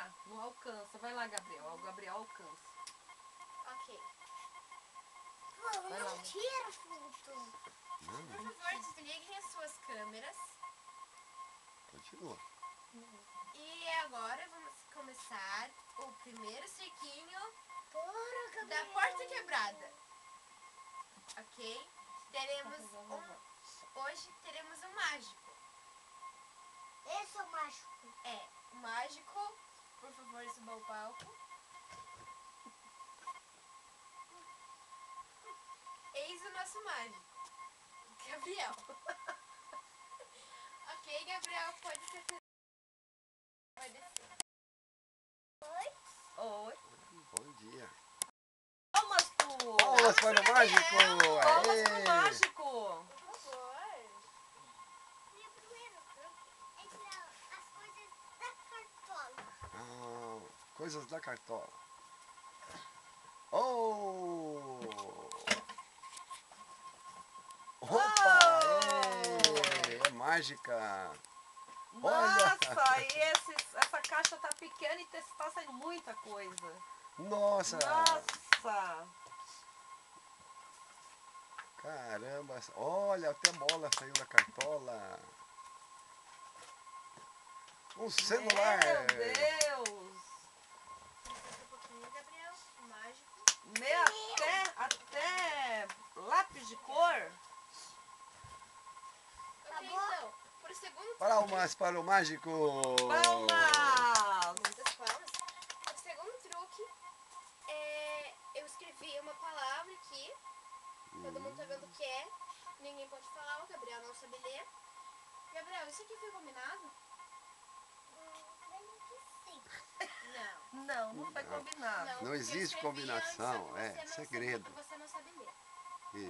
chegar no alcance. Vai lá, Gabriel. O Gabriel alcança. Ok. Vai lá. Não tira foto. Por favor, desliguem as suas câmeras. Continua. E agora vamos começar o primeiro cirquinho Bora, da Porta Quebrada. Ok? Hoje teremos um mágico. Esse é o mágico. É, o mágico, por favor, suba ao palco. Eis o nosso mágico, Gabriel. Ok, Gabriel, pode ser. Vai descer. Oi. Bom dia. Palmas pro... Palmas para o mágico! Palmas pro Aê! mágico. Por favor. Meu primeiro truque é tirar as coisas da cartola. Ah, coisas da cartola. Oh! Opa! Ê, é mágica! Olha! Nossa, e essa caixa tá pequena e tá saindo muita coisa. Nossa! Nossa! Caramba! Olha, até bola saiu da cartola. Um celular! Meu Deus! Um pouquinho, Gabriel. Mágico. Até lápis de cor. Ok, então, pro segundo Palmas para o mágico! Palmas! Muitas palmas. O segundo truque é... Eu escrevi uma palavra aqui. Todo mundo tá vendo o que é. Ninguém pode falar, o Gabriel não sabe ler. Gabriel, isso aqui foi combinado? Creio que sim. Não. Não foi combinado. Não porque existe eu escrevi combinação, antes, só que é você não segredo. Sabe, você não sabe ler.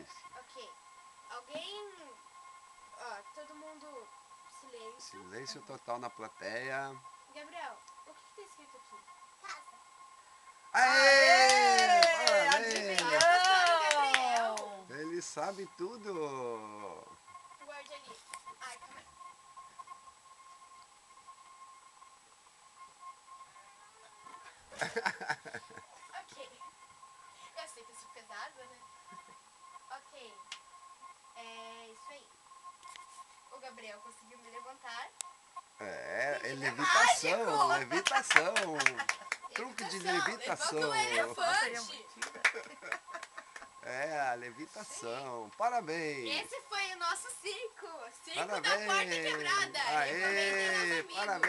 Isso. Ok. Alguém... Ó, todo mundo... Silêncio. Silêncio total na plateia. Gabriel, o que tá escrito aqui? Casa. Aê! Adivinhou! Parabéns! Eles sabem tudo! Guarde ali. Ai, calma aí. Ok. Eu sei que isso é pesado, né? Ok. É isso aí. O Gabriel conseguiu me levantar. É Ele é levitação, mágico! levitação. Truque de levitação. Levanta um elefante. É, a levitação. Parabéns! Esse foi o nosso circo. Circo da Porta Parabéns! Quebrada. Aê! Recomendem aos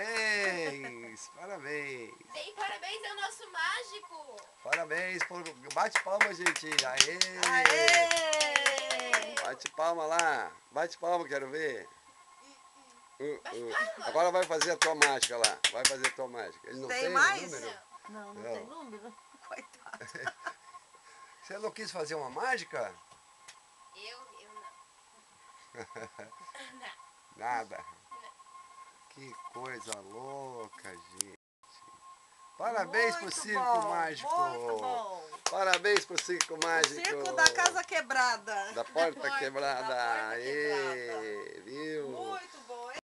amigos. Parabéns! Parabéns! Deem parabéns ao nosso mágico. Parabéns! Bate palma, gente! Aê! Aê! Bate palma lá! Bate palma, quero ver! Bate palma. Agora vai fazer a tua mágica lá. Vai fazer a tua mágica. Ele não Tem tem mais? número? Não Não. tem número. Coitado. Você não quis fazer uma mágica? Eu não. Não. Nada. Que coisa louca, gente. Parabéns pro Muito Circo bom, Mágico. Muito bom. Parabéns pro Circo Mágico. Circo da Casa Quebrada. Da Porta Quebrada. Da Porta Aê, Quebrada. viu? Muito